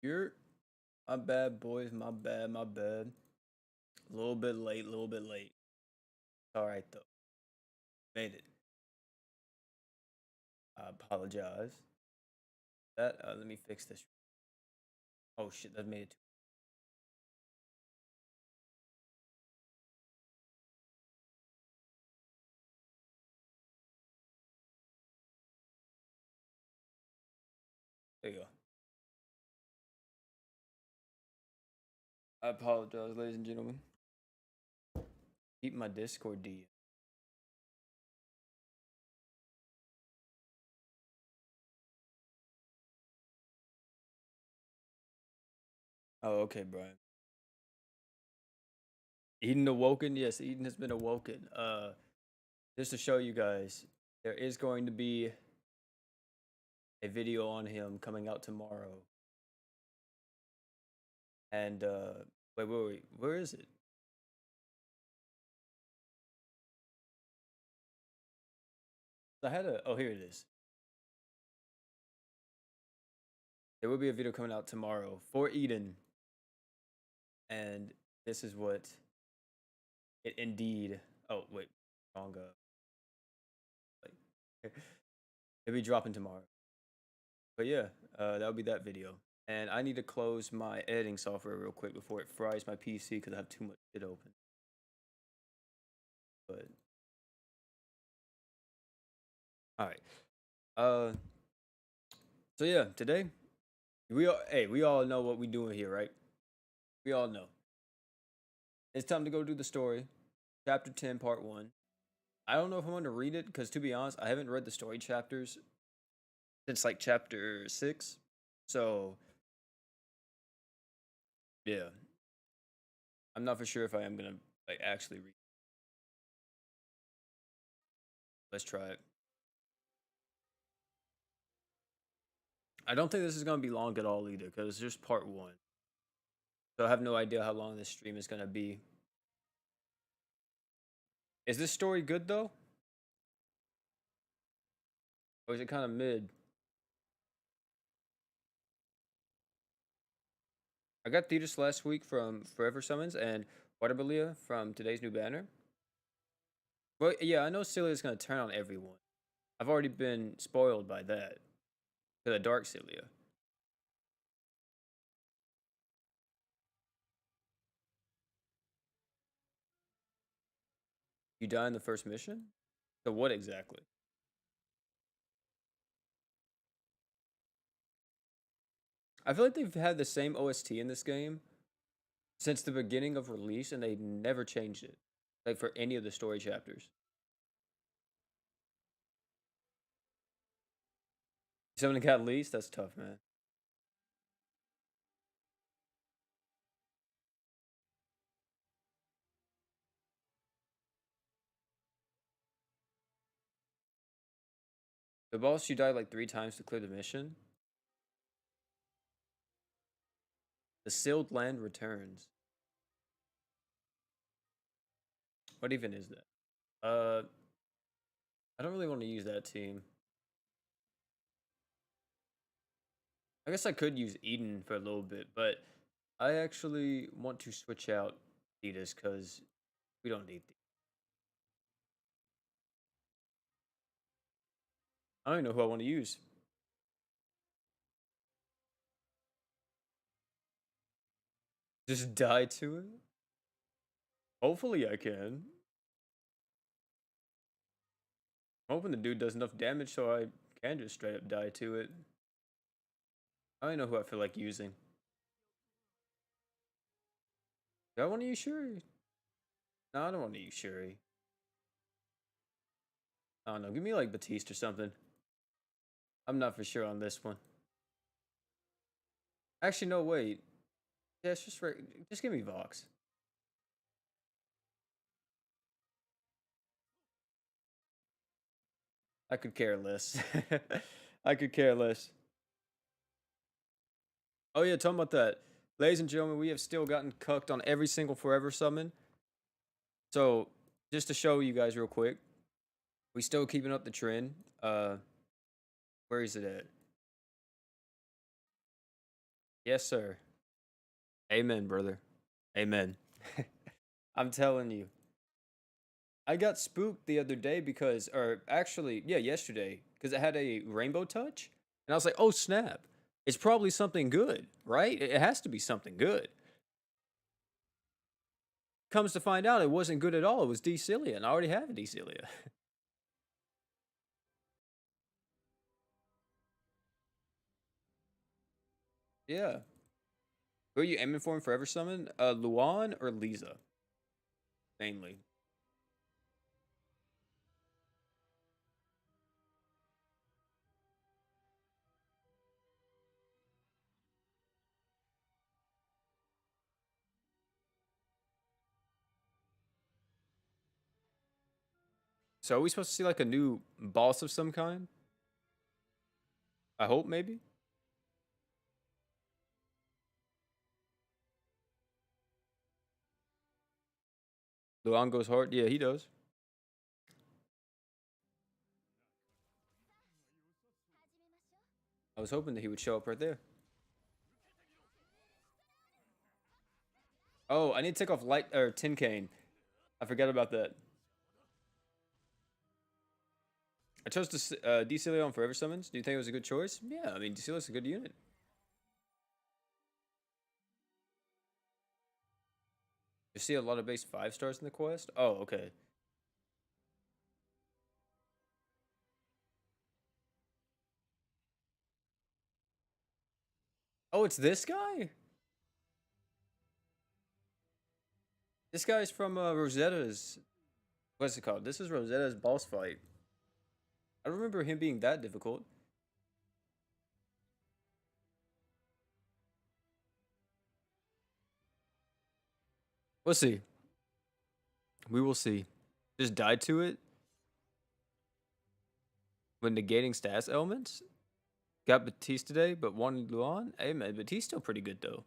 You're my bad, boys. My bad. My bad. A little bit late. A little bit late. All right though. Made it. I apologize. That let me fix this. Oh shit, that made it. There you go. I apologize, ladies and gentlemen. Keep my Discord D. Oh, okay, Brian. Eden awoken? Yes, Eden has been awoken. Just to show you guys, there is going to be a video on him coming out tomorrow. And wait, where is it? I had a oh, here it is. There will be a video coming out tomorrow for Eden. And this is what it indeed. Oh wait, wrong. Like it'll be dropping tomorrow. But yeah, that'll be that video. And I need to close my editing software real quick before it fries my PC because I have too much shit open. But all right. So yeah, today we all know what we doing here, right? We all know. It's time to go do the story, chapter 10, part 1. I don't know if I'm going to read it because, to be honest, I haven't read the story chapters since like chapter 6. So, yeah. I'm not for sure if I am going to like actually read. Let's try it. I don't think this is going to be long at all either because it's just part 1. So I have no idea how long this stream is going to be. Is this story good though? Or is it kind of mid? I got Thetis last week from Forever Summons and Waterbelia from today's new banner. But yeah, I know Celia's gonna turn on everyone. I've already been spoiled by that. To the Dark Celia. You die in the first mission? So what exactly? I feel like they've had the same OST in this game since the beginning of release and they never changed it. Like for any of the story chapters. Someone got leased? That's tough, man. The boss, you died like 3 times to clear the mission. The sealed land returns. What even is that? I don't really want to use that team. I guess I could use Eden for a little bit, but I actually want to switch out Thetis because we don't need these. I don't even know who I want to use. Just die to it? Hopefully I can. I'm hoping the dude does enough damage so I can just straight up die to it. I don't know who I feel like using. Do I want to use Shuri? No, I don't want to use Shuri. I don't know. Give me like Batiste or something. I'm not for sure on this one. Actually, no, wait. Yeah, it's just give me Vox. I could care less. I could care less. Oh yeah, talking about that. Ladies and gentlemen, we have still gotten cucked on every single Forever Summon. So, just to show you guys real quick, we still keeping up the trend. Where is it at? Yes, sir. Amen, brother. Amen. I'm telling you. I got spooked the other day because, or actually, yeah, yesterday, because it had a rainbow touch. And I was like, oh, snap. It's probably something good, right? It has to be something good. Comes to find out, it wasn't good at all. It was Decilia, and I already have a Decilia. Yeah. Who are you aiming for in Forever Summon? Luan or Lisa? Mainly. So are we supposed to see like a new boss of some kind? I hope, maybe? Luan goes hard? Yeah, he does. I was hoping that he would show up right there. Oh, I need to take off light or tin cane. I forgot about that. I chose Decilio on Forever Summons. Do you think it was a good choice? Yeah, I mean, Decilio's a good unit. You see a lot of base 5 stars in the quest? Oh, okay. Oh, it's this guy? This guy's from Rosetta's. What's it called? This is Rosetta's boss fight. I don't remember him being that difficult. We'll see. We will see. Just died to it when negating stats elements. Got Batiste today, but wanted Luan. Hey man, Batiste's still pretty good though.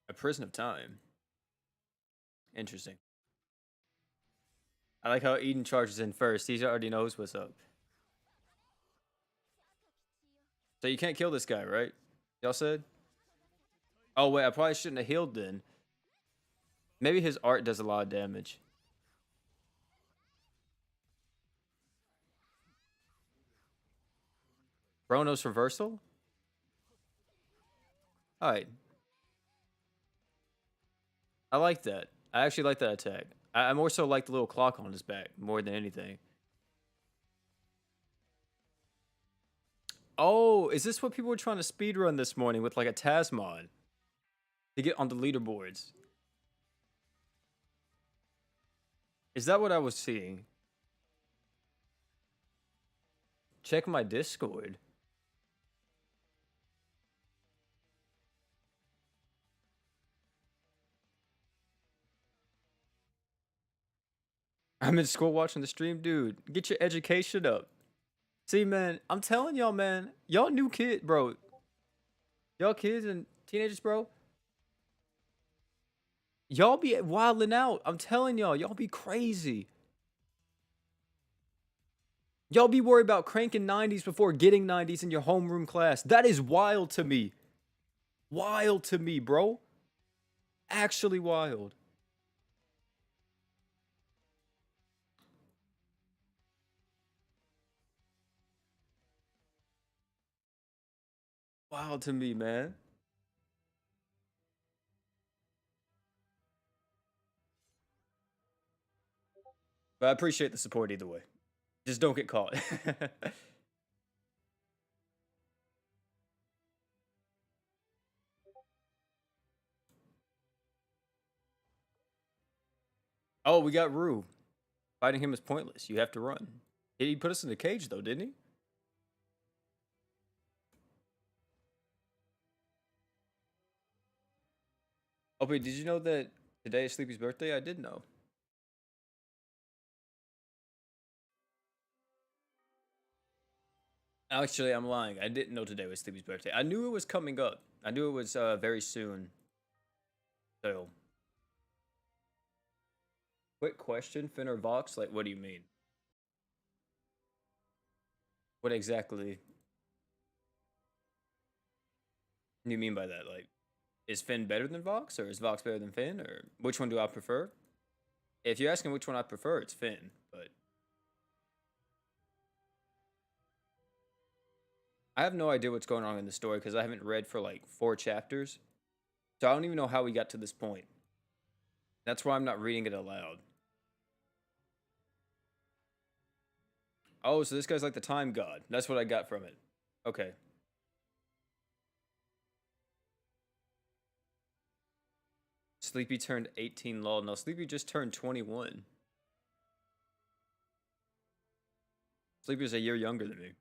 A Prison of Time. Interesting. I like how Eden charges in first. He already knows what's up. So you can't kill this guy, right? Y'all said? Oh wait, I probably shouldn't have healed then. Maybe his art does a lot of damage. Chronos reversal? Alright. I like that. I actually like that attack. I more so like the little clock on his back more than anything. Oh, is this what people were trying to speedrun this morning with like a Tasmod to get on the leaderboards? Is that what I was seeing? Check my Discord. I'm in school watching the stream, dude. Get your education up. See, man, I'm telling y'all, man, y'all new kid, bro. Y'all kids and teenagers, bro. Y'all be wilding out. I'm telling y'all be crazy. Y'all be worried about cranking 90s before getting 90s in your homeroom class. That is wild to me. Wild to me, bro. Actually wild. Wild to me, man. But I appreciate the support either way. Just don't get caught. Oh, we got Rue. Fighting him is pointless. You have to run. He put us in the cage, though, didn't he? Oh, wait, did you know that today is Sleepy's birthday? I did know. Actually, I'm lying. I didn't know today was Sleepy's birthday. I knew it was coming up. I knew it was very soon. So, Quick question, Finn or Vox? Like, what do you mean? What exactly do you mean by that? Like, is Finn better than Vox, or is Vox better than Finn, or which one do I prefer? If you're asking which one I prefer, it's Finn, but I have no idea what's going on in the story because I haven't read for like 4 chapters. So I don't even know how we got to this point. That's why I'm not reading it aloud. Oh, so this guy's like the time god. That's what I got from it. Okay. Sleepy turned 18, lol. No, Sleepy just turned 21. Sleepy's a year younger than me.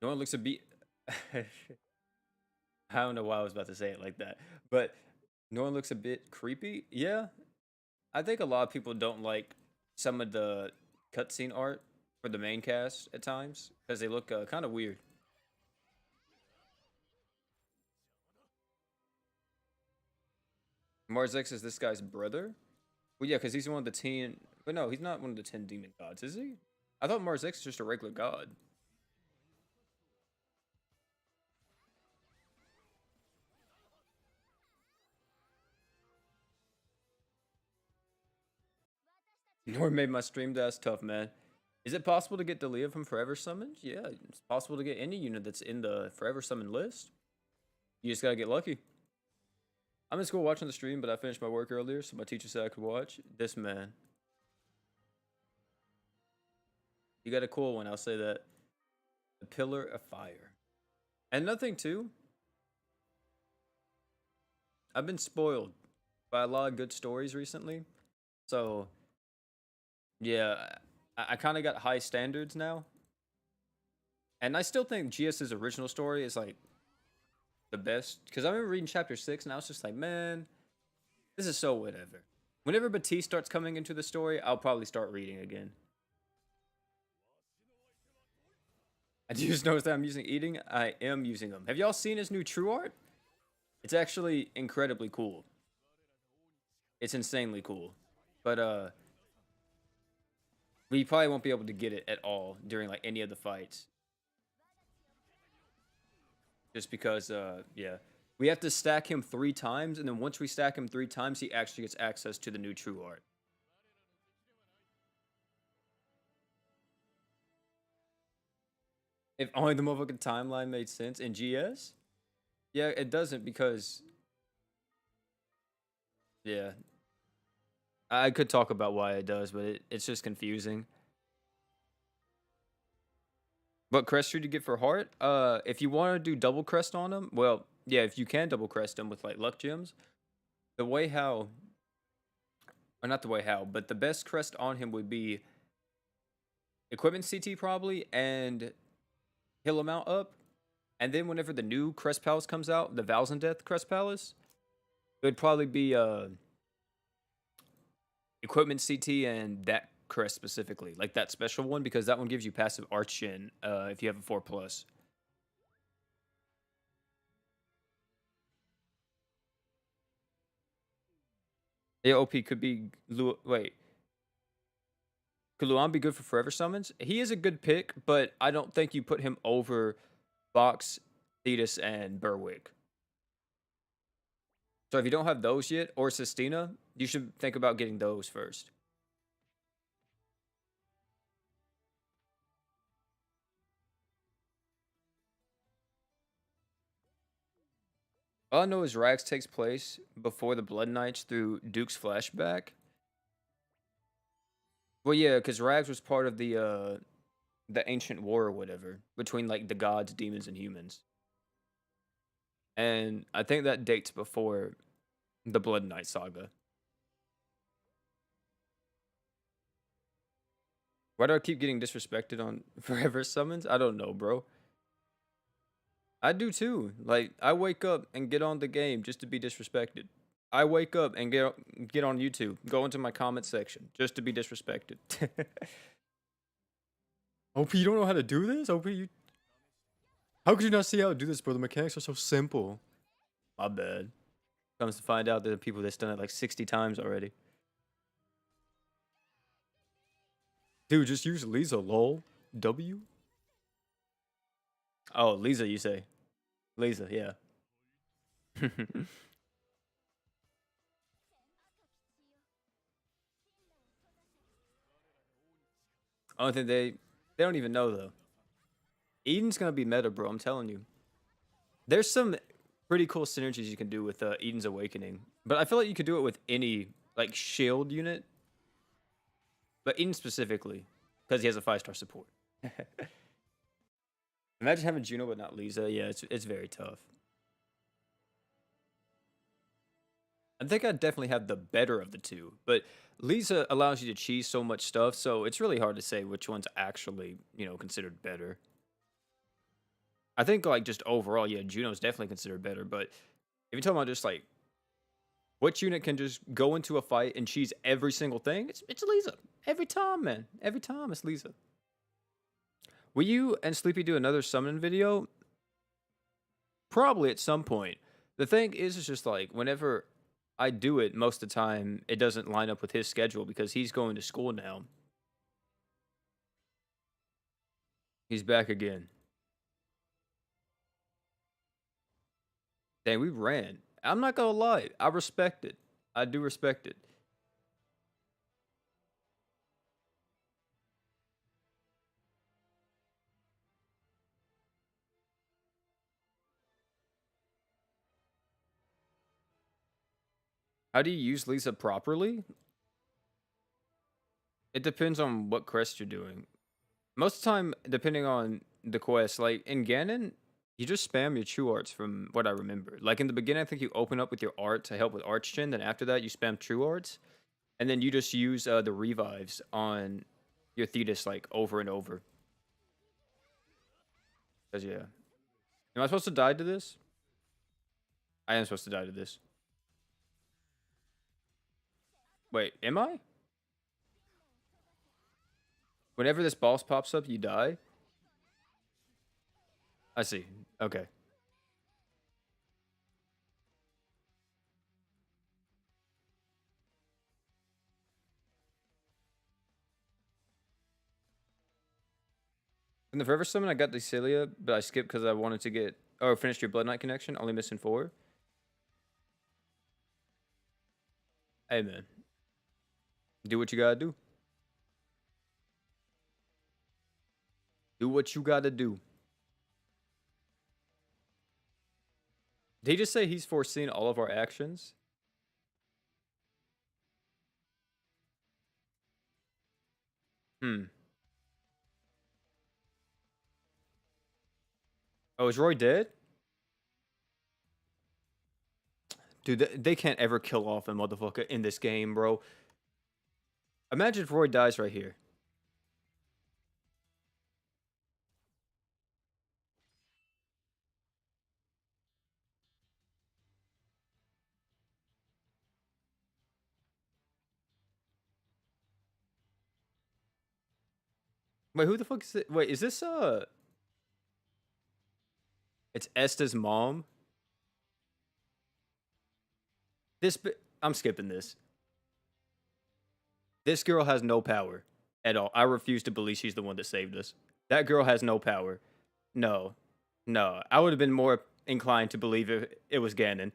No one looks a beat. I don't know why I was about to say it like that. But Norn looks a bit creepy. Yeah. I think a lot of people don't like some of the cutscene art for the main cast at times because they look kind of weird. Mars X is this guy's brother? Well, yeah, because he's one of the 10. But no, he's not one of the 10 demon gods, is he? I thought Mars X is just a regular god. Nor made my stream dash tough, man. Is it possible to get Dalia from Forever Summoned? Yeah, it's possible to get any unit that's in the Forever Summoned list. You just gotta get lucky. I'm in school watching the stream, but I finished my work earlier, so my teacher said I could watch. This man. You got a cool one, I'll say that. The Pillar of Fire. And nothing too. I've been spoiled by a lot of good stories recently. So, yeah, I kind of got high standards now. And I still think GS's original story is like the best. Because I remember reading chapter 6 and I was just like, man, this is so whatever. Whenever Batiste starts coming into the story, I'll probably start reading again. I just noticed that I'm using eating. I am using them. Have y'all seen his new True Art? It's actually incredibly cool. It's insanely cool. But we probably won't be able to get it at all during like any of the fights. Just because yeah. We have to stack him 3 times, and then once we stack him 3 times, he actually gets access to the new True Art. If only the motherfucking timeline made sense in GS? Yeah, it doesn't because yeah. I could talk about why it does, but it's just confusing. What crest should you get for heart? If you want to do double crest on them, well, yeah, if you can double crest them with like luck gems, the way how, or not the way how, but the best crest on him would be equipment CT probably and heal amount up, and then whenever the new crest palace comes out, the Vows and Death crest palace, it would probably be equipment CT and that crest specifically, like that special one, because that one gives you passive arch gen if you have a 4+. Yeah, OP could be wait. Could Luan be good for forever summons? He is a good pick, but I don't think you put him over Vox, Thetis, and Berwick. So if you don't have those yet, or Sistina, you should think about getting those first. All I know is Rags takes place before the Blood Knights through Duke's flashback. Well, yeah, because Rags was part of the ancient war or whatever between like the gods, demons, and humans, and I think that dates before the Blood Knight saga. Why do I keep getting disrespected on forever summons? I don't know, bro. I do too. Like I wake up and get on the game just to be disrespected. I wake up and get on YouTube, go into my comment section just to be disrespected. OP, you don't know how to do this? OP, you... How could you not see how to do this, bro? The mechanics are so simple. My bad. Comes to find out there are people that's done it like 60 times already. Dude, just use Lisa, lol. W? Oh, Lisa, you say. Lisa, yeah. I don't think they don't even know though. Eden's gonna be meta, bro. I'm telling you. There's some pretty cool synergies you can do with Eden's Awakening, but I feel like you could do it with any like shield unit, but Eden specifically because he has a 5-star support. Imagine having Juno but not Lisa. Yeah, it's very tough. I think I'd definitely have the better of the two, but Lisa allows you to cheese so much stuff, so it's really hard to say which one's actually, considered better. I think like just overall, yeah, Juno's definitely considered better, but if you're talking about just like which unit can just go into a fight and cheese every single thing, it's Lisa. Every time, man. Every time it's Lisa. Will you and Sleepy do another summon video? Probably at some point. The thing is, it's just like whenever I do it, most of the time it doesn't line up with his schedule because he's going to school now. He's back again. Dang, we ran. I'm not gonna lie. I respect it. I do respect it. How do you use Lisa properly? It depends on what quest you're doing. Most of the time, depending on the quest, like in Ganon, you just spam your true arts from what I remember. Like in the beginning, I think you open up with your art to help with Archgen. Then after that, you spam true arts. And then you just use the revives on your Thetis like over and over. Because yeah. Am I supposed to die to this? I am supposed to die to this. Wait, am I? Whenever this boss pops up, you die? I see. Okay. In the Forever Summon, I got Decelia, but I skipped because I wanted to get... Oh, finished your Blood Knight connection. Only missing 4. Hey, man. Do what you gotta do. Do what you gotta do. Did he just say he's foreseen all of our actions? Oh, is Roy dead? Dude, they can't ever kill off a motherfucker in this game, bro. Imagine if Roy dies right here. Wait, who the fuck is it? Wait, is this, It's Esta's mom? I'm skipping this. This girl has no power at all. I refuse to believe she's the one that saved us. That girl has no power. No. No. I would have been more inclined to believe it was Ganon.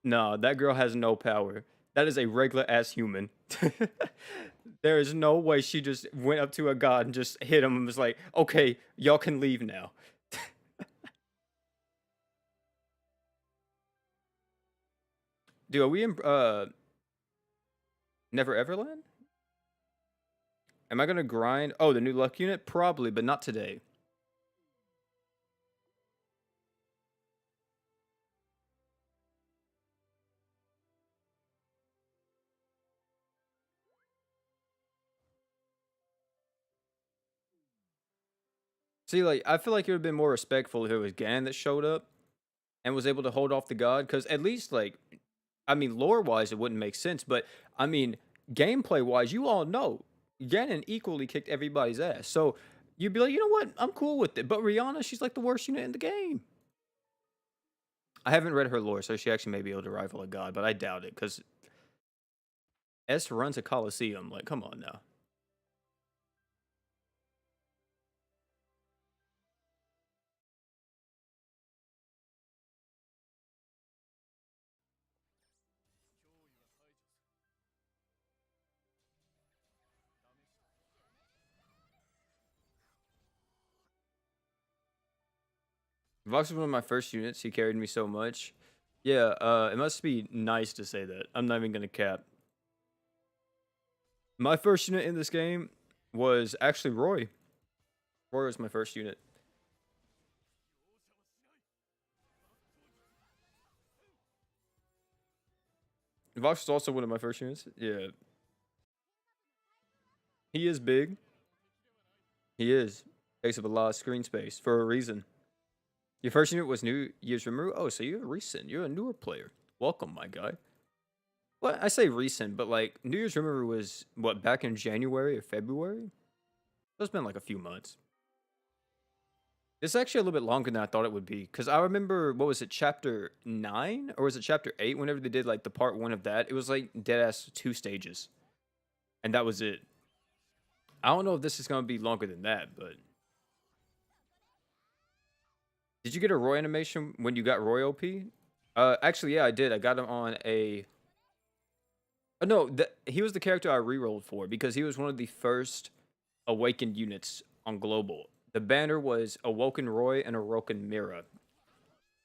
No, that girl has no power. That is a regular ass human. There is no way she just went up to a god and just hit him and was like, okay, y'all can leave now. Dude, are we in Never Everland? Am I gonna grind? Oh, the new luck unit? Probably, but not today. See, like, I feel like it would have been more respectful if it was Ganon that showed up and was able to hold off the god, because at least, like, I mean, lore-wise, it wouldn't make sense, but, I mean, gameplay-wise, you all know, Ganon equally kicked everybody's ass, so you'd be like, you know what, I'm cool with it, but Rihanna, she's, like, the worst unit in the game. I haven't read her lore, so she actually may be able to rival a god, but I doubt it, because S runs a Coliseum, like, come on now. Vox was one of my first units. He carried me so much. Yeah, it must be nice to say that. I'm not even gonna cap. My first unit in this game was actually Roy. Roy was my first unit. Vox was also one of my first units. Yeah. He is big. He is. Takes up a lot of screen space for a reason. Your first unit was New Year's Rimuru? Oh, so you're recent. You're a newer player. Welcome, my guy. Well, I say recent, but like New Year's Rimuru was what, back in January or February? So it's been like a few months. It's actually a little bit longer than I thought it would be. Because I remember, what was it, chapter 9? Or was it chapter 8? Whenever they did like the part 1 of that, it was like deadass 2 stages. And that was it. I don't know if this is going to be longer than that, but... Did you get a Roy animation when you got Roy OP? Actually, yeah, I did. I got him on a... Oh, no, he was the character I rerolled for because he was one of the first awakened units on Global. The banner was Awoken Roy and Awoken Mira.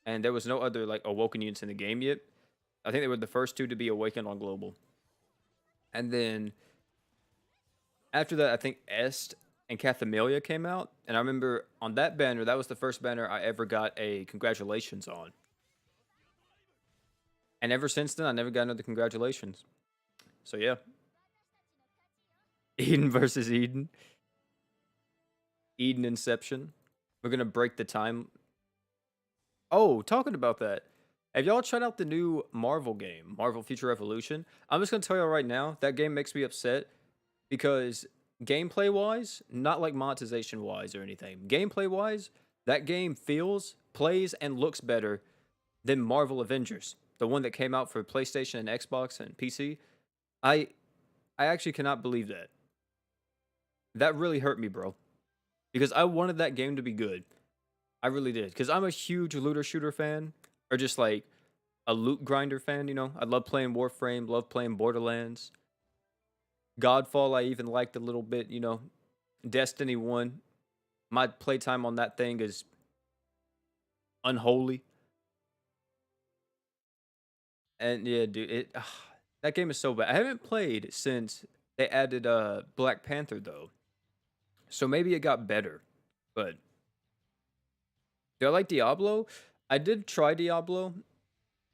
And there was no other like Awoken units in the game yet. I think they were the first 2 to be awakened on Global. And then after that, I think Est and Cathamelia came out. And I remember on that banner, that was the first banner I ever got a congratulations on. And ever since then, I never got another congratulations. So yeah. Eden versus Eden. Eden Inception. We're going to break the time. Oh, talking about that. Have y'all tried out the new Marvel game, Marvel Future Revolution? I'm just going to tell y'all right now, that game makes me upset because gameplay-wise, not like monetization-wise or anything, gameplay-wise, that game feels, plays, and looks better than Marvel Avengers, the one that came out for PlayStation and Xbox and PC. I actually cannot believe that. That really hurt me, bro. Because I wanted that game to be good. I really did. Because I'm a huge looter shooter fan. Or just like a loot grinder fan, you know? I love playing Warframe, love playing Borderlands. Godfall, I even liked a little bit, you know? Destiny 1. My playtime on that thing is unholy. And yeah, dude, that game is so bad. I haven't played since they added Black Panther, though. So maybe it got better. But do I like Diablo? I did try Diablo,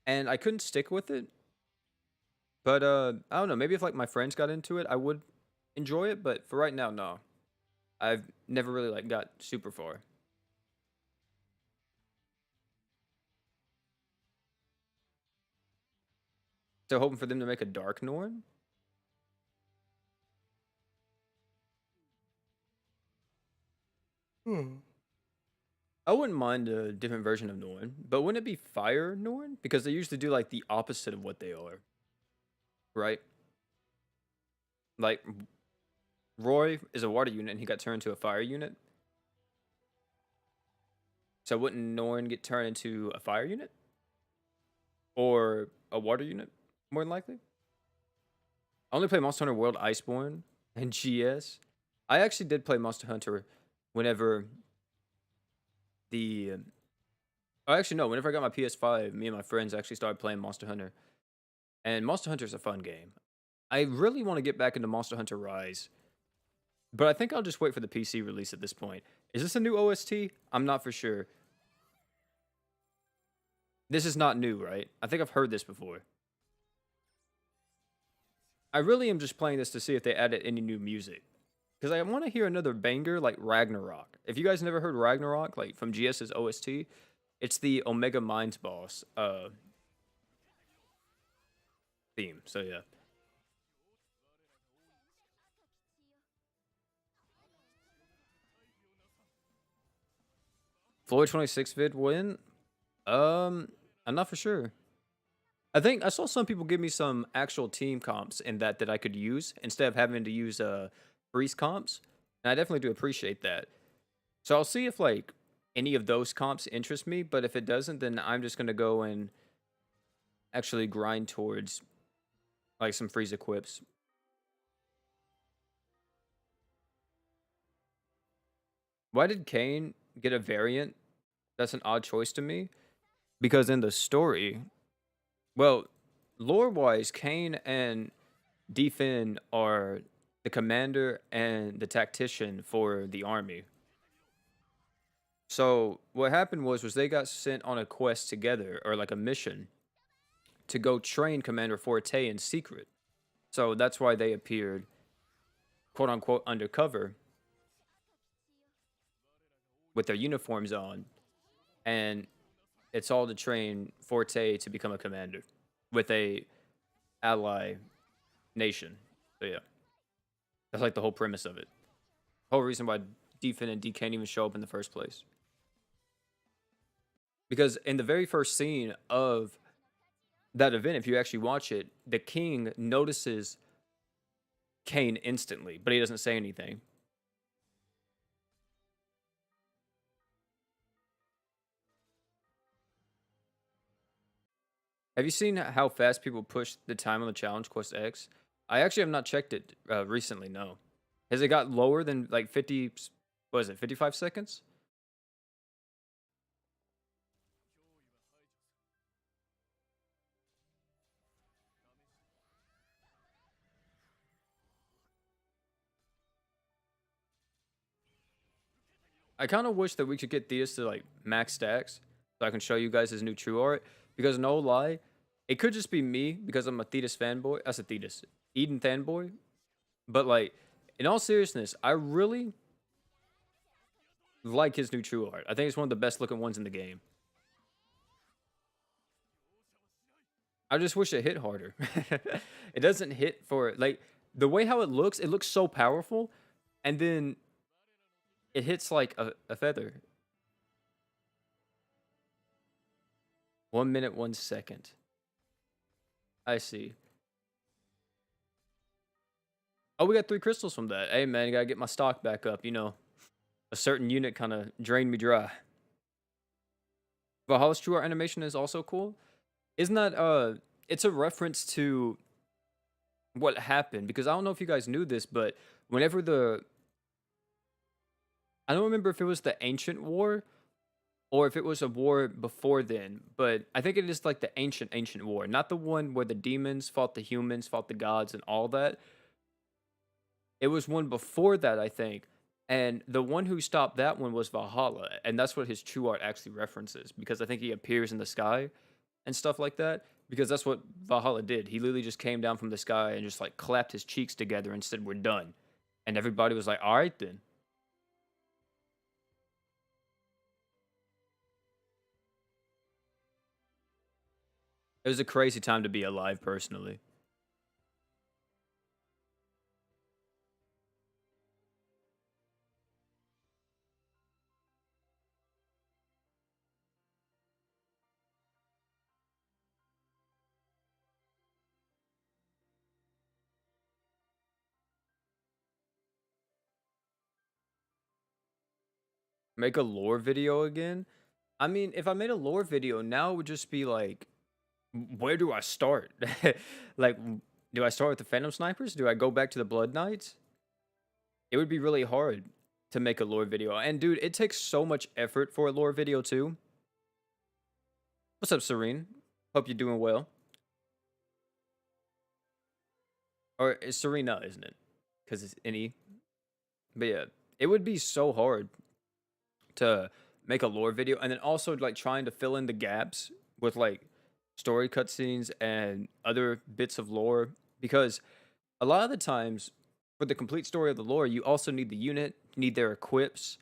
and I couldn't stick with it. But I don't know. Maybe if like my friends got into it, I would enjoy it. But for right now, no. I've never really like got super far. So hoping for them to make a Dark Norn. I wouldn't mind a different version of Norn, but wouldn't it be Fire Norn? Because they usually do like the opposite of what they are, right? Like Roy is a water unit and he got turned into a fire unit. So wouldn't Norn get turned into a fire unit? Or a water unit, more than likely? I only play Monster Hunter World Iceborne and GS. I actually did play Monster Hunter whenever the... Oh, actually, no. Whenever I got my PS5, me and my friends actually started playing Monster Hunter. And Monster Hunter is a fun game. I really want to get back into Monster Hunter Rise. But I think I'll just wait for the PC release at this point. Is this a new OST? I'm not for sure. This is not new, right? I think I've heard this before. I really am just playing this to see if they added any new music. Because I want to hear another banger like Ragnarok. If you guys never heard Ragnarok, like from GS's OST, it's the Omega Minds boss theme. So yeah. Floyd 26 vid win? I'm not for sure. I think I saw some people give me some actual team comps in that I could use instead of having to use freeze comps. And I definitely do appreciate that. So I'll see if like any of those comps interest me, but if it doesn't, then I'm just gonna go and actually grind towards like some freeze equips. Why did Kane get a variant That's an odd choice to me because in the story, well, lore-wise, Kane and Defin are the commander and the tactician for the army. So what happened was they got sent on a quest together, or like a mission, to go train Commander Forte in secret. So that's why they appeared, quote unquote, undercover with their uniforms on, and it's all to train Forte to become a commander with a ally nation. So yeah, that's like the whole premise of it. Whole reason why Defin and D can't even show up in the first place. Because in the very first scene of that event, if you actually watch it, the king notices Kane instantly, but he doesn't say anything. Have you seen how fast people push the time on the challenge quest X? I actually have not checked it recently. No, has it got lower than like 50? What is it? 55 seconds? I kind of wish that we could get Theus to like max stacks so I can show you guys his new true art. Because no lie, it could just be me because I'm a Thetis fanboy. That's a Thetis, Eden fanboy. But like, in all seriousness, I really like his new true art. I think it's one of the best looking ones in the game. I just wish it hit harder. It doesn't hit for like the way how it looks so powerful, and then it hits like a feather. 1 minute, 1 second. I see. Oh, we got 3 crystals from that. Hey man, gotta get my stock back up. You know, a certain unit kind of drained me dry. Valhalla's true art animation is also cool. Isn't that it's a reference to what happened, because I don't know if you guys knew this, but whenever I don't remember if it was the ancient war or if it was a war before then, but I think it is like the ancient war, not the one where the demons fought the humans, fought the gods and all that. It was one before that, I think. And the one who stopped that one was Valhalla, and that's what his true art actually references, because I think he appears in the sky and stuff like that, because that's what Valhalla did. He literally just came down from the sky and just like clapped his cheeks together and said, "We're done." And everybody was like, "All right then." It was a crazy time to be alive, personally. Make a lore video again? I mean, if I made a lore video now, it would just be like, where do I start? Like, do I start with the Phantom Snipers? Do I go back to the Blood Knights? It would be really hard to make a lore video. And dude, it takes so much effort for a lore video too. What's up, Serene? Hope you're doing well. Or it's Serena, isn't it? Because it's any. But yeah, it would be so hard to make a lore video, and then also like trying to fill in the gaps with like story cutscenes and other bits of lore, because a lot of the times for the complete story of the lore you also need the unit, you need their equips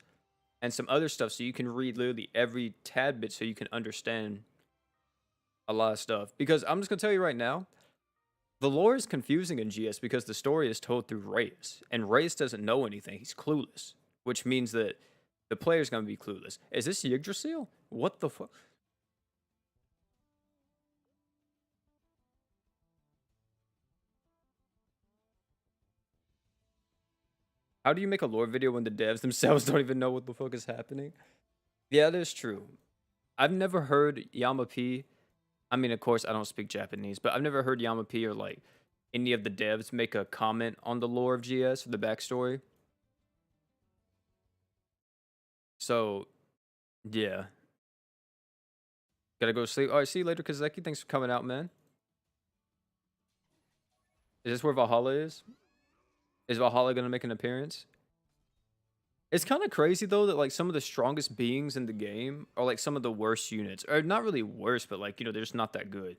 and some other stuff, so you can read literally every tad bit so you can understand a lot of stuff. Because I'm just gonna tell you right now, the lore is confusing in GS because the story is told through Reyes, and Reyes doesn't know anything. He's clueless, which means that the player's gonna be clueless. Is this Yggdrasil? What the fuck? How do you make a lore video when the devs themselves don't even know what the fuck is happening? Yeah, that is true. I've never heard Yama P. I mean, of course, I don't speak Japanese, but I've never heard Yama P or like any of the devs make a comment on the lore of GS or the backstory. So, yeah. Gotta go sleep. All right, see you later, Kazeki. Thanks for coming out, man. Is this where Valhalla is? Is Valhalla gonna make an appearance? It's kind of crazy though that like some of the strongest beings in the game are like some of the worst units, or not really worse, but like they're just not that good.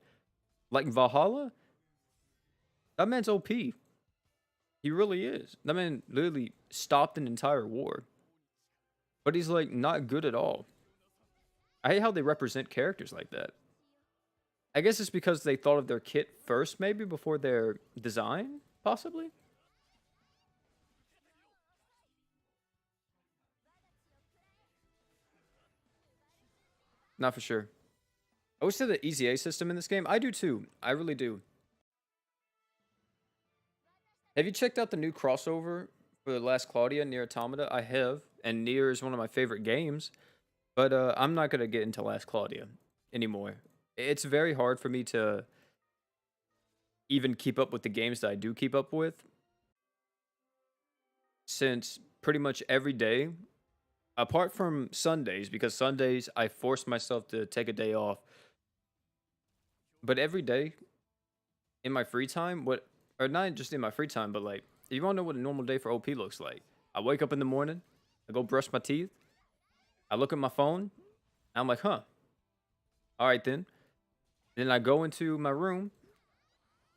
Like Valhalla, that man's OP. He really is. That man literally stopped an entire war, but he's like not good at all. I hate how they represent characters like that. I guess it's because they thought of their kit first, maybe before their design, possibly. Not for sure. I wish they had the easy A system in this game. I do too. I really do. Have you checked out the new crossover for The Last Claudia, Nier Automata? I have, and Nier is one of my favorite games, but I'm not going to get into Last Claudia anymore. It's very hard for me to even keep up with the games that I do keep up with, since pretty much every day, apart from Sundays, because Sundays I force myself to take a day off, but every day in my free time, or not just in my free time, but like, if you want to know what a normal day for OP looks like, I wake up in the morning, I go brush my teeth, I look at my phone, and I'm like, huh, all right then. Then I go into my room,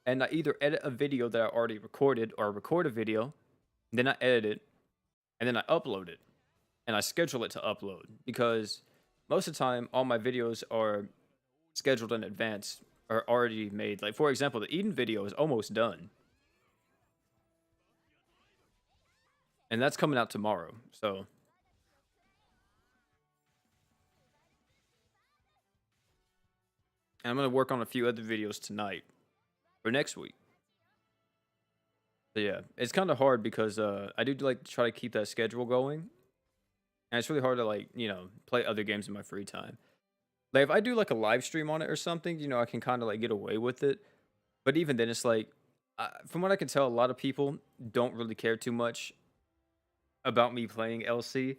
and I either edit a video that I already recorded, or record a video, then I edit it, and then I upload it, and I schedule it to upload, because most of the time, all my videos are scheduled in advance, or already made. Like, for example, the Eden video is almost done. And that's coming out tomorrow, so. And I'm going to work on a few other videos tonight, for next week. So yeah, it's kind of hard because I do like to try to keep that schedule going. And it's really hard to like, play other games in my free time. Like if I do like a live stream on it or something, I can kind of like get away with it. But even then, it's like, from what I can tell, a lot of people don't really care too much about me playing LC.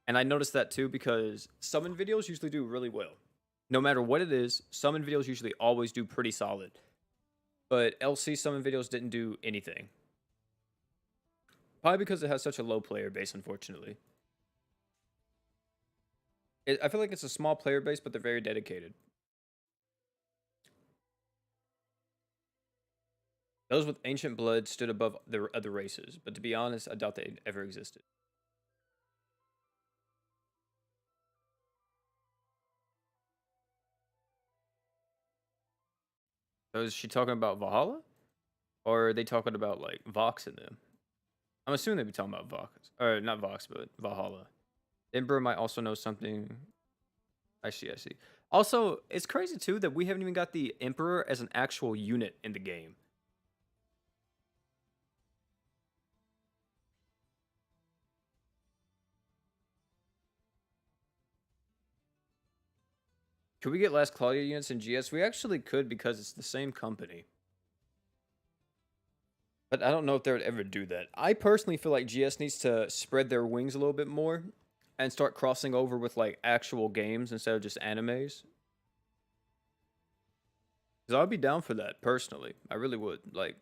And I noticed that too because summon videos usually do really well. No matter what it is, summon videos usually always do pretty solid. But LC summon videos didn't do anything. Probably because it has such a low player base, unfortunately. I feel like it's a small player base, but they're very dedicated. Those with ancient blood stood above the other races, but to be honest, I doubt they ever existed. So is she talking about Valhalla? Or are they talking about, like, Vox in them? I'm assuming they'd be talking about Vox. Or, not Vox, but Valhalla. Emperor might also know something. I see, I see. Also, it's crazy, too, that we haven't even got the Emperor as an actual unit in the game. Could we get Last Claudia units in GS? We actually could because it's the same company. But I don't know if they would ever do that. I personally feel like GS needs to spread their wings a little bit more and start crossing over with like actual games instead of just animes. Because I'd be down for that personally. I really would. Like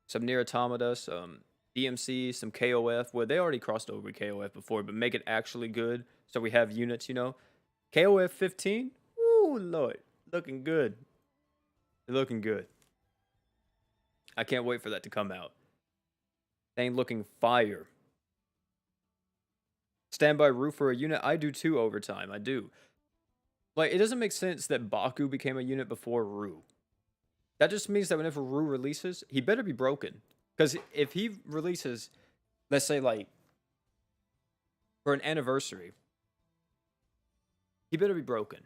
some Nier Automata, some DMC, some KOF. Well, they already crossed over with KOF before, but make it actually good so we have units, KOF 15? Ooh, Lord. Looking good. Looking good. I can't wait for that to come out. Thing looking fire. Standby Rue for a unit? I do too over time. I do. Like, it doesn't make sense that Baku became a unit before Rue. That just means that whenever Rue releases, he better be broken. Because if he releases, let's say, like, for an anniversary, he better be broken.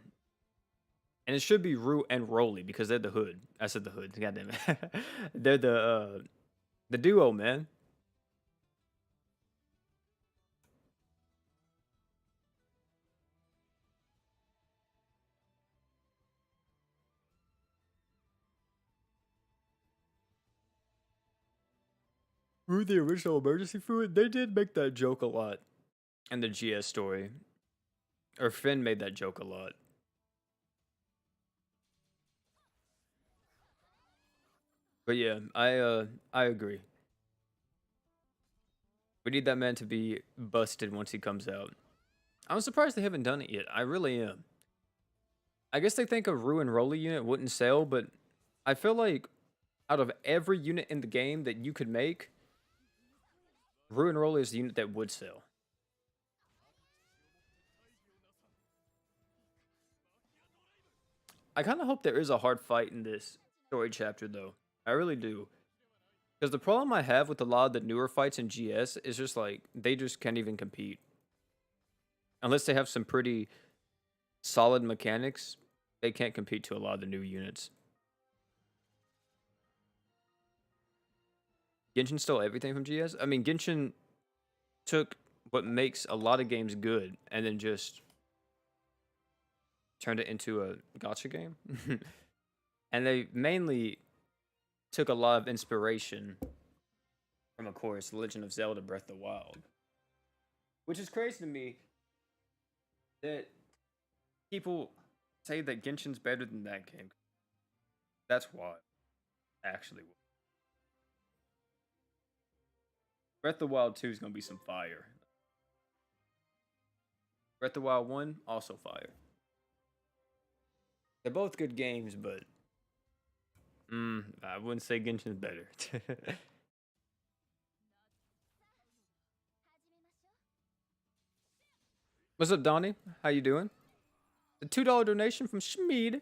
And it should be Rue and Rolly because they're the hood. I said the hood. God damn it. They're the duo, man. Rue the original emergency food? They did make that joke a lot in the GS story. Or Finn made that joke a lot. But yeah, I agree. We need that man to be busted once he comes out. I'm surprised they haven't done it yet. I really am. I guess they think a Ruin Roly unit wouldn't sell, but I feel like out of every unit in the game that you could make, Ruin Roly is the unit that would sell. I kind of hope there is a hard fight in this story chapter, though. I really do. Because the problem I have with a lot of the newer fights in GS is just like, they just can't even compete. Unless they have some pretty solid mechanics, they can't compete to a lot of the new units. Genshin stole everything from GS? I mean, Genshin took what makes a lot of games good and then just turned it into a gacha game. And they mainly took a lot of inspiration from, of course, Legend of Zelda Breath of the Wild. Which is crazy to me that people say that Genshin's better than that game. That's why, actually. Breath of the Wild 2 is going to be some fire. Breath of the Wild 1, also fire. They're both good games, but I wouldn't say Genshin's better. What's up, Donnie? How you doing? The $2 donation from Schmeed.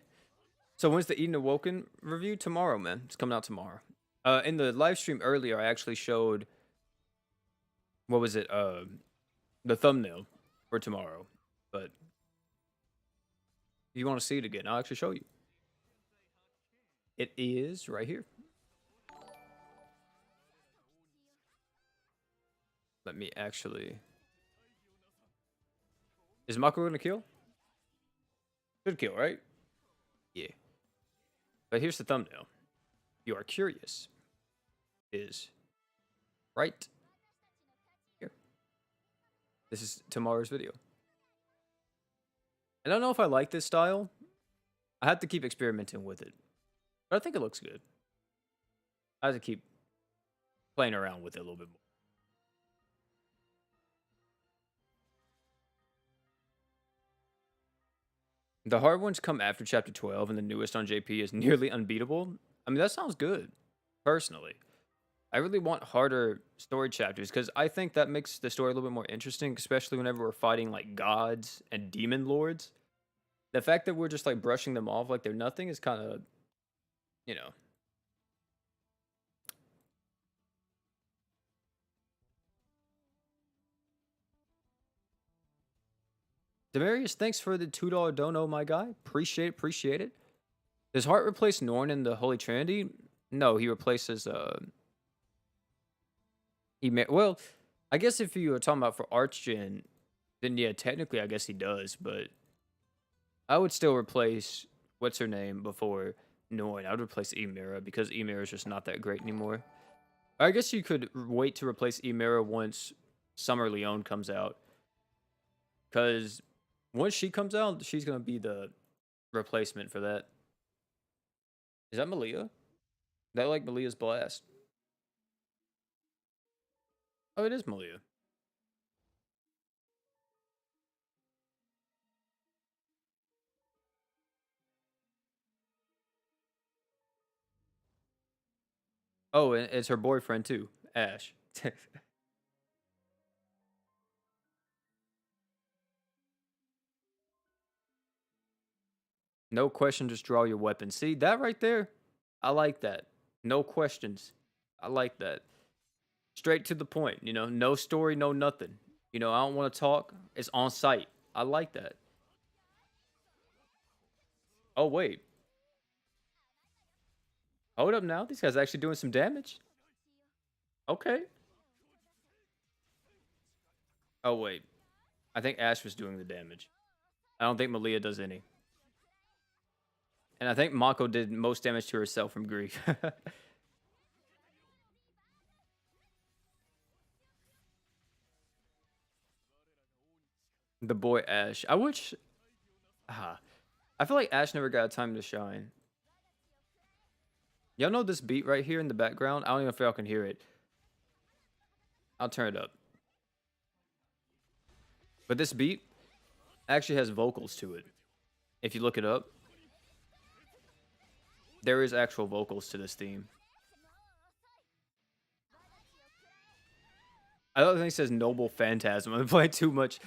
So when's the Eden Awoken review? Tomorrow, man. It's coming out tomorrow. In the live stream earlier, I actually showed, what was it? The thumbnail for tomorrow. But if you want to see it again, I'll actually show you. It is right here. Let me actually... Is Mako gonna kill? Should kill, right? Yeah. But here's the thumbnail. You are curious. Is right here. This is tomorrow's video. I don't know if I like this style. I have to keep experimenting with it. But I think it looks good. I have to keep playing around with it a little bit more. The hard ones come after Chapter 12, and the newest on JP is nearly unbeatable. I mean, that sounds good, personally. I really want harder story chapters, because I think that makes the story a little bit more interesting, especially whenever we're fighting, like, gods and demon lords. The fact that we're just, like, brushing them off like they're nothing is kind of, you know... Demarius, thanks for the $2 dono, my guy. Appreciate it. Does Hart replace Norn in the Holy Trinity? No, he replaces well, I guess if you were talking about for Archgen, then yeah, technically I guess he does, but I would still replace what's her name before Norn. I would replace Emira because Emira is just not that great anymore. I guess you could wait to replace Emira once Summer Leon comes out, because once she comes out, she's gonna be the replacement for that. Is that Malia? That like Malia's blast? Oh, it is Malia. Oh, and it's her boyfriend too, Ash. No question, just draw your weapon. See that right there? I like that. No questions. I like that. Straight to the point, you know, no story, no nothing. You know, I don't want to talk. It's on site. I like that. Oh, wait. Hold up now. These guys actually doing some damage. Okay. Oh, wait. I think Ash was doing the damage. I don't think Malia does any. And I think Mako did most damage to herself from grief. The boy Ash. I wish... I feel like Ash never got time to shine. Y'all know this beat right here in the background? I don't even know if y'all can hear it. I'll turn it up. But this beat actually has vocals to it. If you look it up, there is actual vocals to this theme. I don't think it says Noble Phantasm. I'm playing too much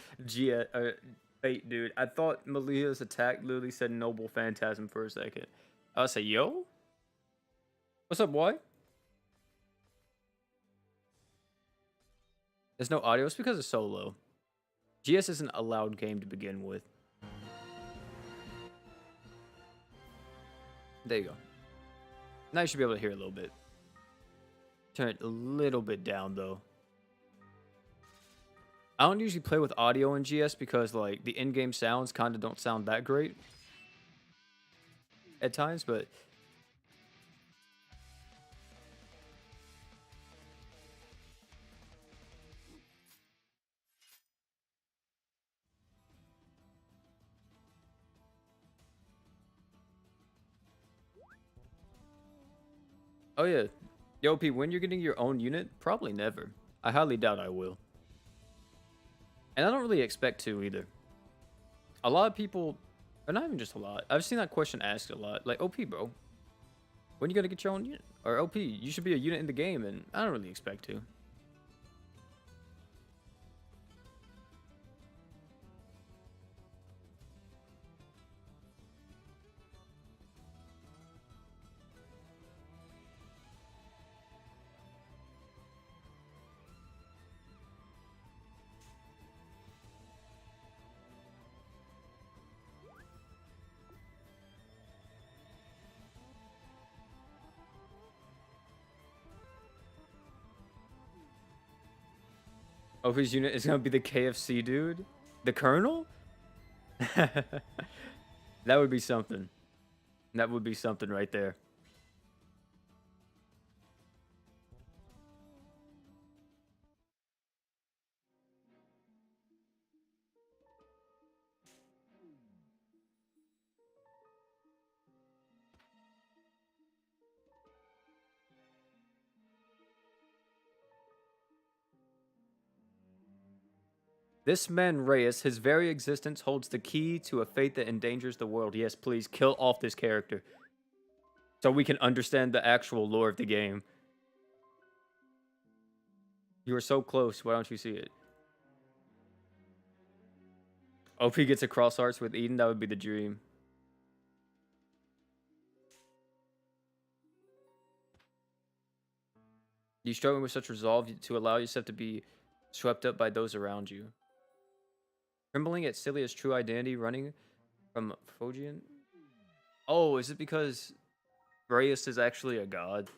Fate, dude. I thought Malia's attack literally said Noble Phantasm for a second. I was like, yo? What's up, boy? There's no audio. It's because it's so low. GS isn't a loud game to begin with. There you go. Now you should be able to hear a little bit. Turn it a little bit down, though. I don't usually play with audio in GS because, like, the in-game sounds kind of don't sound that great at times, but... Oh, yeah. Yo, P, when you're getting your own unit? Probably never. I highly doubt I will. And I don't really expect to either. A lot of people, or not even just a lot, I've seen that question asked a lot. Like, OP, bro, when you gonna get your own unit? Or OP, you should be a unit in the game, and I don't really expect to. OP's unit is gonna be the KFC dude? The Colonel? That would be something. That would be something right there. This man, Reyes, his very existence holds the key to a fate that endangers the world. Yes, please, kill off this character. So we can understand the actual lore of the game. You are so close, why don't you see it? OP gets a cross arts with Eden, that would be the dream. You struggling with such resolve to allow yourself to be swept up by those around you. Trembling at Celia's true identity, running from Fogian. Oh, is it because Reyes is actually a god?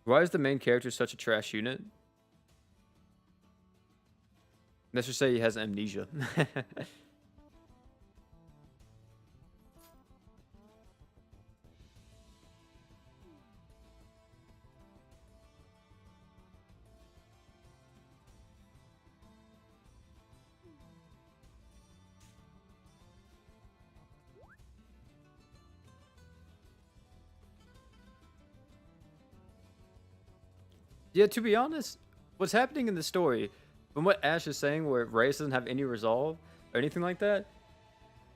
Why is the main character such a trash unit? Let's just say he has amnesia. Yeah, to be honest, what's happening in the story, from what Ash is saying, where Reyes doesn't have any resolve or anything like that,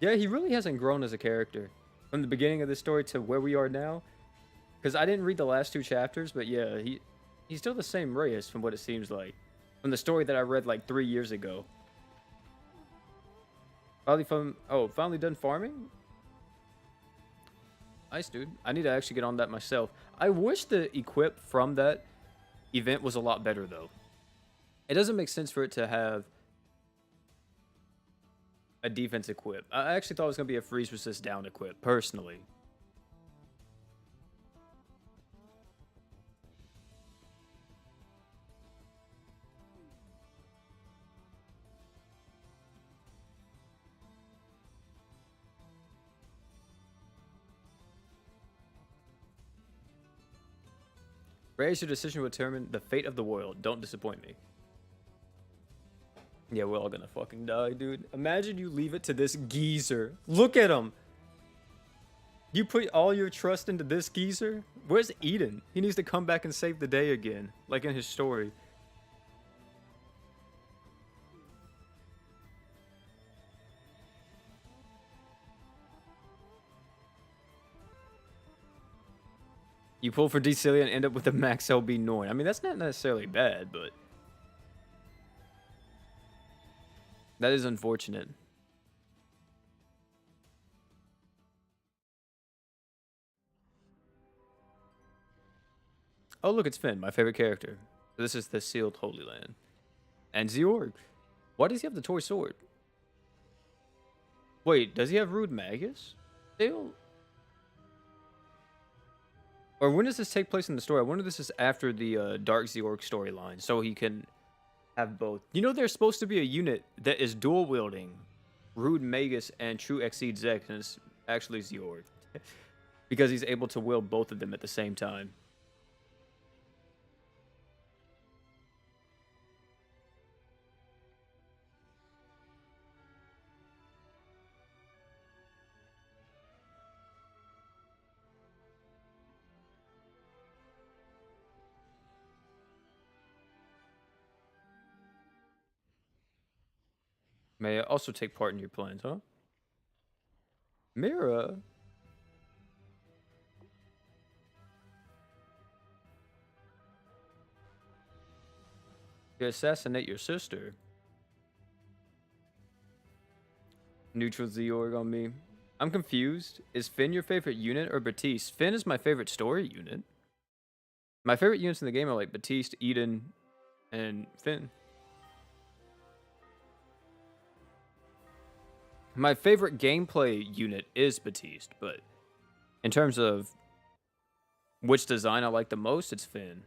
yeah, he really hasn't grown as a character from the beginning of the story to where we are now. Because I didn't read the last 2 chapters, but yeah, he's still the same Reyes from what it seems like. From the story that I read like 3 years ago. Finally done farming? Nice, dude. I need to actually get on that myself. I wish the equip from that event was a lot better, though. It doesn't make sense for it to have a defense equip. I actually thought it was going to be a freeze resist down equip, personally. Raise your decision will determine the fate of the world. Don't disappoint me. Yeah, we're all gonna fucking die, dude. Imagine you leave it to this geezer. Look at him. You put all your trust into this geezer? Where's Eden? He needs to come back and save the day again, like in his story. You pull for Decelia and end up with a max LB Norn. I mean, that's not necessarily bad, but that is unfortunate. Oh, look, it's Finn, my favorite character. This is the sealed Holy Land. And Zeorg. Why does he have the toy sword? Wait, does he have Rude Magus? Still? Or when does this take place in the story? I wonder if this is after the Dark Zeorg storyline, so he can have both. You know, there's supposed to be a unit that is dual wielding Rude Magus and True Exceed Zek, and it's actually Zeorg. Because he's able to wield both of them at the same time. May I also take part in your plans, huh? Mira? You assassinate your sister. Neutral Zeorg on me. I'm confused. Is Finn your favorite unit or Batiste? Finn is my favorite story unit. My favorite units in the game are like Batiste, Eden, and Finn. My favorite gameplay unit is Batiste, but in terms of which design I like the most, it's Finn.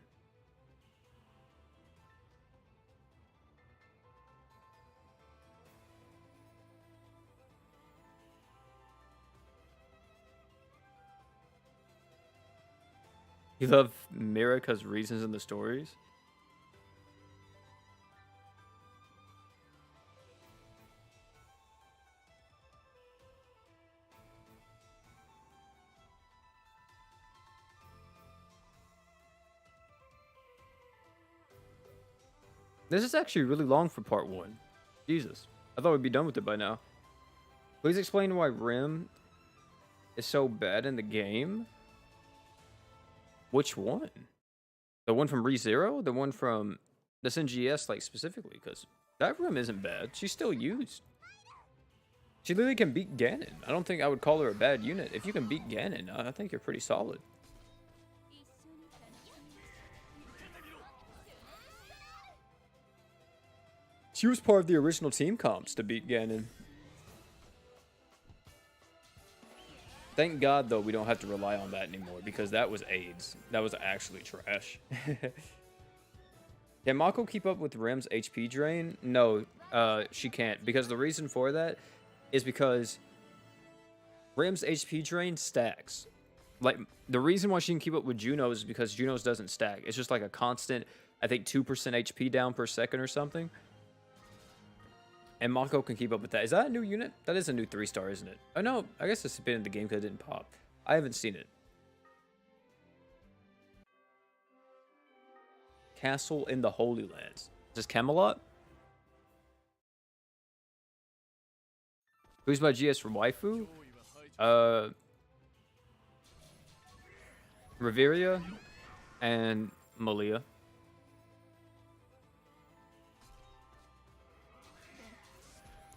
You love Mira because reasons in the stories? This is actually really long for part 1. Jesus. I thought we'd be done with it by now. Please explain why Rim is so bad in the game. Which one? The one from ReZero? The one from this NGS, like, specifically? Because that Rim isn't bad. She's still used. She literally can beat Ganon. I don't think I would call her a bad unit. If you can beat Ganon, I think you're pretty solid. She was part of the original team comps to beat Ganon. Thank God, though, we don't have to rely on that anymore, because that was AIDS. That was actually trash. Can Mako keep up with Rim's HP drain? No, she can't, because the reason for that is because Rim's HP drain stacks. Like, the reason why she can keep up with Juno's is because Juno's doesn't stack. It's just like a constant, I think, 2% HP down per second or something. And Mako can keep up with that. Is that a new unit? That is a new 3-star, isn't it? Oh, no. I guess it's been in the game because it didn't pop. I haven't seen it. Castle in the Holy Lands. Is this Camelot? Who's my GS for waifu? Reveria and Malia.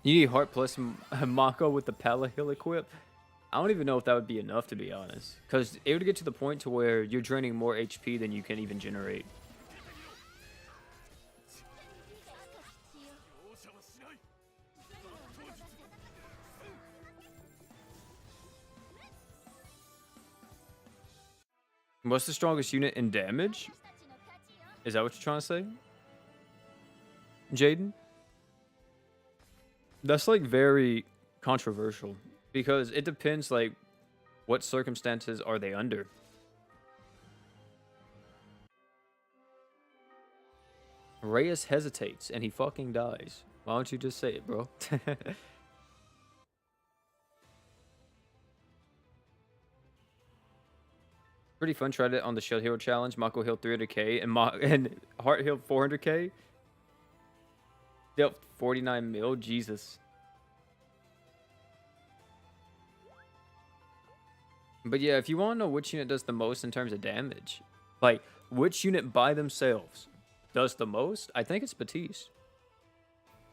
You need Heart plus Mako with the Palahil equip? I don't even know if that would be enough, to be honest. Because it would get to the point to where you're draining more HP than you can even generate. What's the strongest unit in damage? Is that what you're trying to say? Jaden? That's like very controversial because it depends like what circumstances are they under. Reyes hesitates and he fucking dies. Why don't you just say it, bro? Pretty fun. Tried it on the Shield Hero Challenge. Mako healed 300k and Heart healed 400k. Dealt 49 mil. Jesus. But yeah, if you want to know which unit does the most in terms of damage, like which unit by themselves does the most, I think it's Batiste.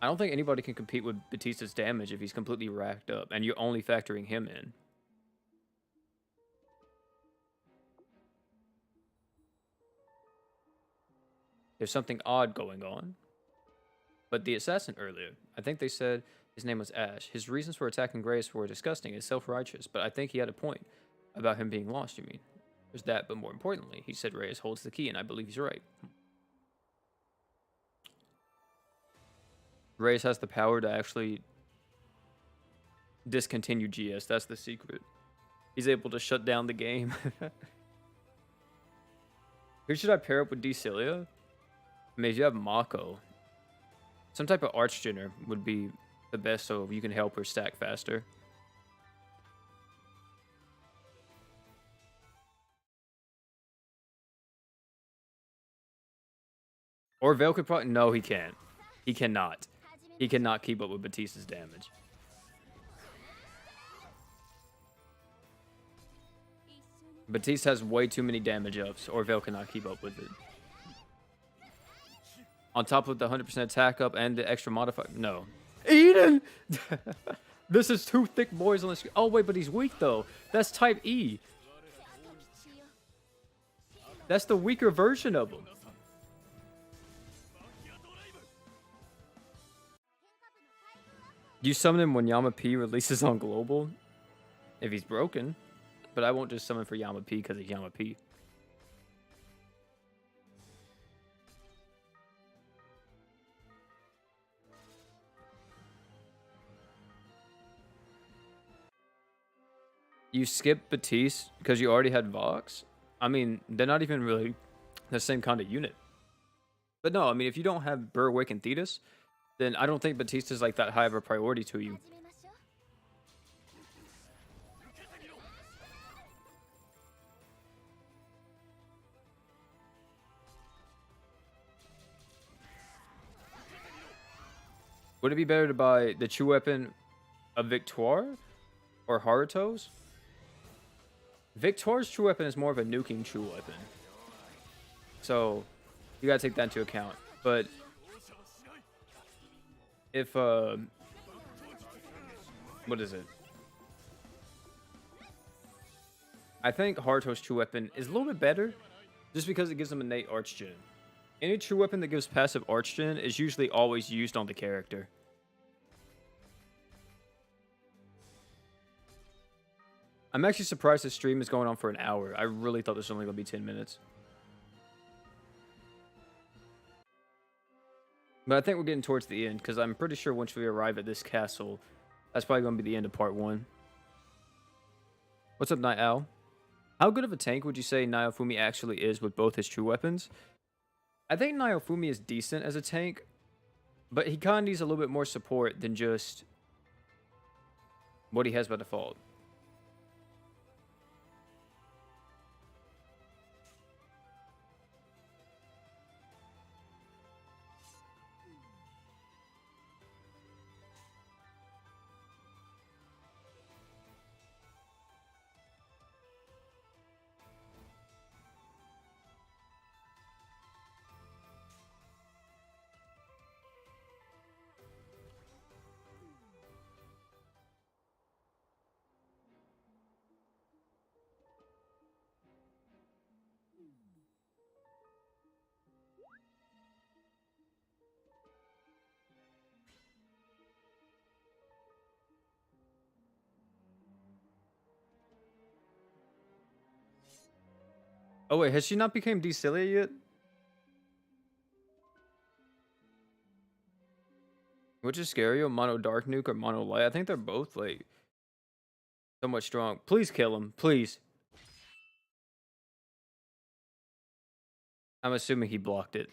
I don't think anybody can compete with Batista's damage if he's completely racked up and you're only factoring him in. There's something odd going on. But the assassin earlier, I think they said his name was Ash. His reasons for attacking Grace were disgusting and self-righteous, but I think he had a point about him being lost, you mean. There's that, but more importantly, he said Reyes holds the key, and I believe he's right. Reyes has the power to actually discontinue GS. That's the secret. He's able to shut down the game. Who should I pair up with Decilia? I mean, if you have Mako, some type of Archgener would be the best so you can help her stack faster. Or Veil could probably... No, he can't. He cannot. He cannot keep up with Batista's damage. Batista has way too many damage ups, or Veil cannot keep up with it. On top of the 100% attack up and the extra modifier. No. Eden! This is two thick boys on the screen. Oh, wait, but he's weak, though. That's type E. That's the weaker version of him. You summon him when Yama P releases on global? If he's broken. But I won't just summon for Yama P because he's Yama P. You skip Batiste because you already had Vox? I mean, they're not even really the same kind of unit. But no, I mean, if you don't have Berwick and Thetis, then I don't think Batiste is like that high of a priority to you. Would it be better to buy the true weapon of Victoire or Haruto's? Victoire's true weapon is more of a nuking true weapon. So, you gotta take that into account. But, if, what is it? I think Haruto's true weapon is a little bit better, just because it gives them innate archgen. Any true weapon that gives passive archgen is usually always used on the character. I'm actually surprised this stream is going on for an hour. I really thought this was only going to be 10 minutes. But I think we're getting towards the end, because I'm pretty sure once we arrive at this castle, that's probably going to be the end of part 1. What's up, Night Owl? How good of a tank would you say Naofumi actually is with both his true weapons? I think Naofumi is decent as a tank, but he kind of needs a little bit more support than just what he has by default. Oh wait, has she not become Decilia yet? Which is scarier, Mono Dark Nuke or Mono Light? I think they're both like somewhat strong. Please kill him, please. I'm assuming he blocked it.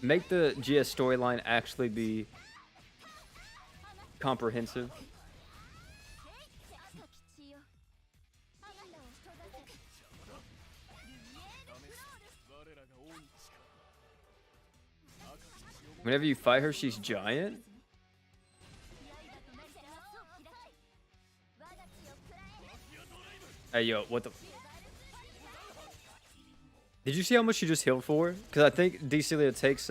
Make the GS storyline actually be comprehensive. Whenever you fight her, she's giant? Hey, yo, what the... Did you see how much she just healed for? Because I think Decelia takes,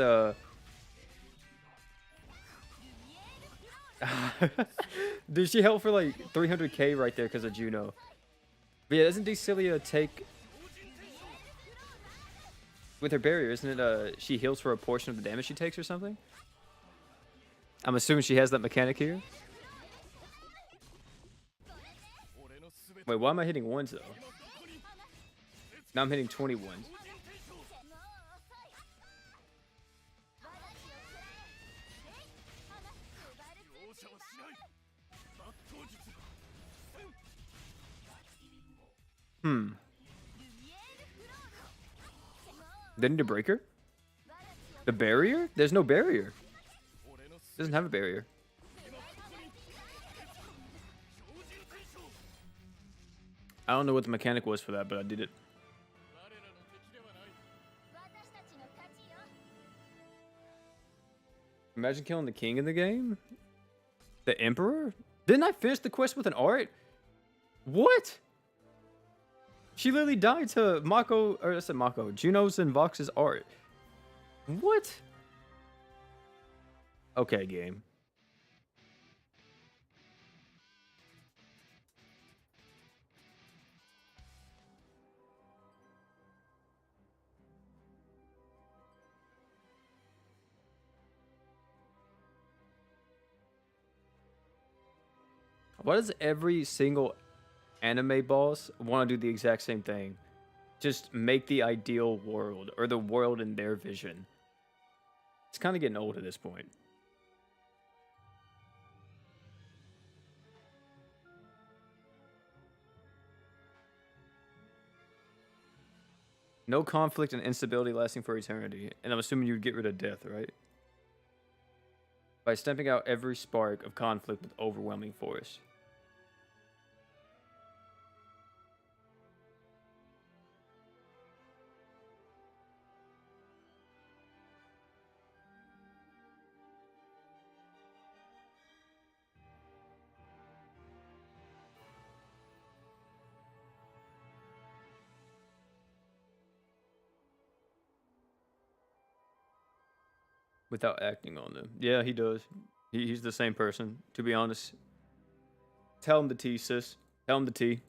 Dude, she healed for like 300k right there because of Juno. But yeah, doesn't Decelia take... With her barrier, isn't it, she heals for a portion of the damage she takes or something? I'm assuming she has that mechanic here. Wait, why am I hitting ones, though? Now I'm hitting 21s. They need a breaker? The barrier? There's no barrier. It doesn't have a barrier. I don't know what the mechanic was for that, but I did it. Imagine killing the king in the game? The emperor? Didn't I finish the quest with an art? What? She literally died to Mako, or I said Mako, Juno's and Vox's art. What? Okay, game. Why does every single anime boss want to do the exact same thing? Just make the ideal world, or the world in their vision. It's kind of getting old at this point. No conflict and instability lasting for eternity. And I'm assuming you'd get rid of death, right? By stamping out every spark of conflict with overwhelming force. Without acting on them. Yeah, he does. He's the same person, to be honest. Tell him the tea, sis. Tell him the tea.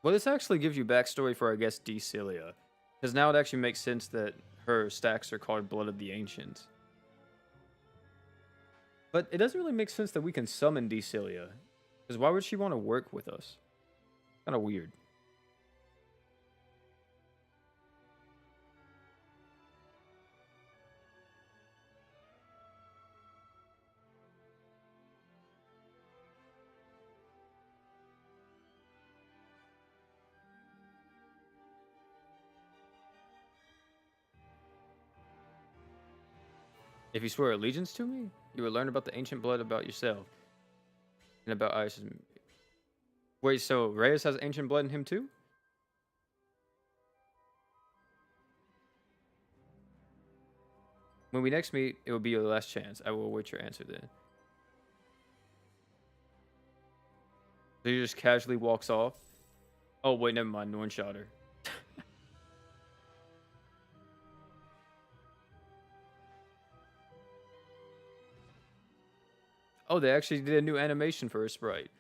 Well, this actually gives you backstory for, I guess, Decelia. Because now it actually makes sense that her stacks are called Blood of the Ancients. But it doesn't really make sense that we can summon Decelia. Because why would she want to work with us? Kind of weird. If you swear allegiance to me, you will learn about the ancient blood about yourself. And about Isis. Wait, so Reyes has ancient blood in him too? When we next meet, it will be your last chance. I will await your answer then. So he just casually walks off. Oh, wait, never mind. Norn shot her. Oh, they actually did a new animation for her sprite.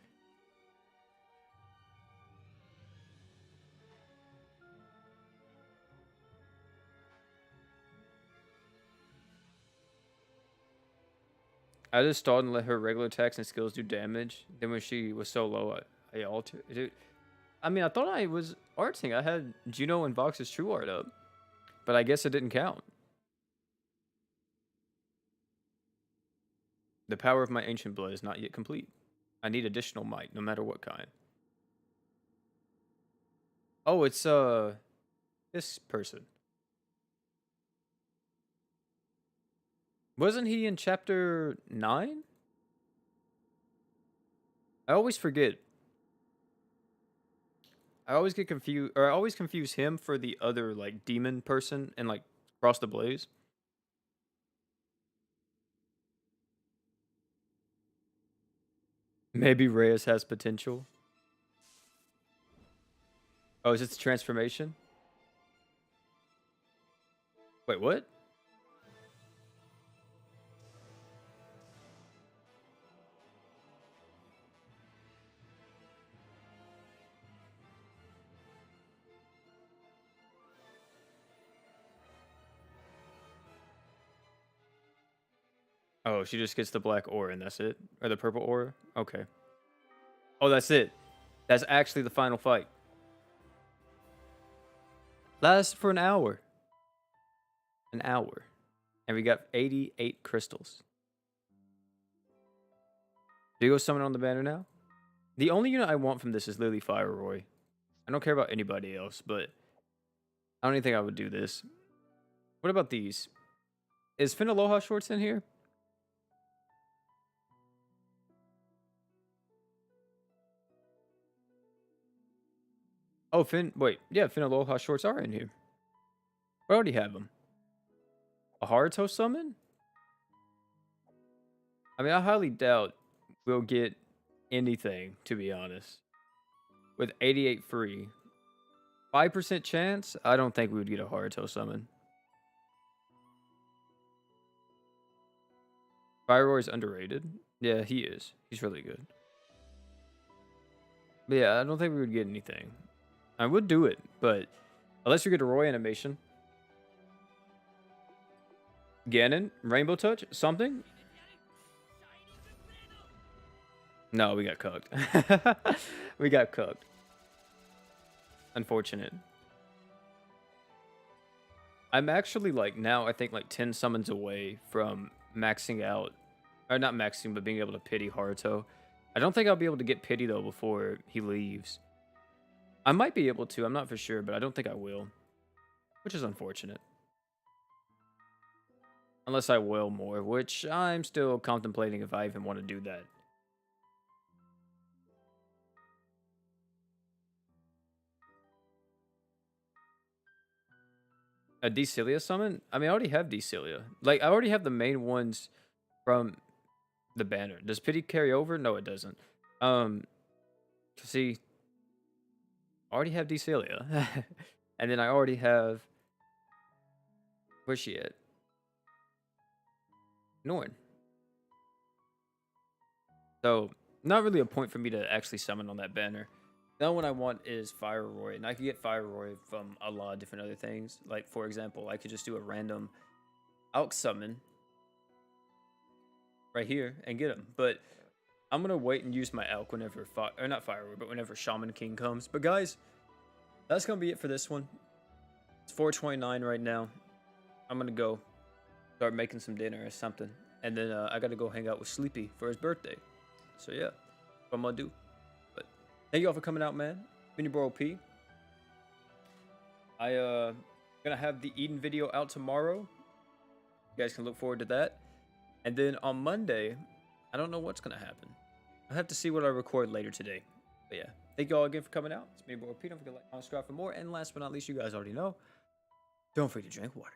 I just stalled and let her regular attacks and skills do damage. Then when she was so low, I altered. Dude, I mean, I thought I was arting. I had Juno and Vox's True Art up. But I guess it didn't count. The power of my ancient blood is not yet complete. I need additional might, no matter what kind. Oh, it's, this person. Wasn't he in chapter 9? I always forget. I always get confused, or I always confuse him for the other, like, demon person and, like, Cross the Blaze. Maybe Reyes has potential. Oh, is it the transformation? Wait, what? Oh, she just gets the black aura and that's it? Or the purple aura? Okay. Oh, that's it. That's actually the final fight. Lasts for an hour. An hour. And we got 88 crystals. Do you go summon on the banner now? The only unit I want from this is Lily Fireroy. I don't care about anybody else, but I don't even think I would do this. What about these? Is Finn Aloha Shorts in here? Oh, Finn. Wait. Yeah, Finn Aloha Shorts are in here. I already have them. A Haruto summon? I mean, I highly doubt we'll get anything, to be honest. With 88 free. 5% chance? I don't think we would get a Haruto summon. Fireroy is underrated. Yeah, he is. He's really good. But yeah, I don't think we would get anything. I would do it, but unless you get a Roy animation. Ganon, Rainbow Touch, something? No, we got cooked. We got cooked. Unfortunate. I'm actually like now I think like 10 summons away from maxing out, or not maxing, but being able to pity Haruto. I don't think I'll be able to get pity though before he leaves. I might be able to, I'm not for sure, but I don't think I will, which is unfortunate. Unless I will more, which I'm still contemplating if I even want to do that. A Decelia summon? I mean, I already have Decelia. Like, I already have the main ones from the banner. Does pity carry over? No, it doesn't. See, I already have Decelia. And then I already have... Where's she at? Norn. So, not really a point for me to actually summon on that banner. Now what I want is Fireroy, and I could get Fireroy from a lot of different other things. Like, for example, I could just do a random Alk summon right here and get him. But I'm going to wait and use my Alk whenever, or not Fireroy, but whenever Shaman King comes. But guys, that's going to be it for this one. It's 4:29 right now. I'm going to go start making some dinner or something. And then I got to go hang out with Sleepy for his birthday. So yeah, what I'm going to do. But thank you all for coming out, man. Been your bro P. Gonna have the Eden video out tomorrow. You guys can look forward to that. And then on Monday, I don't know what's gonna happen. I'll have to see what I record later today. But yeah, thank you all again for coming out. It's me, bro P. Don't forget to like, comment, subscribe for more. And last but not least, you guys already know, don't forget to drink water.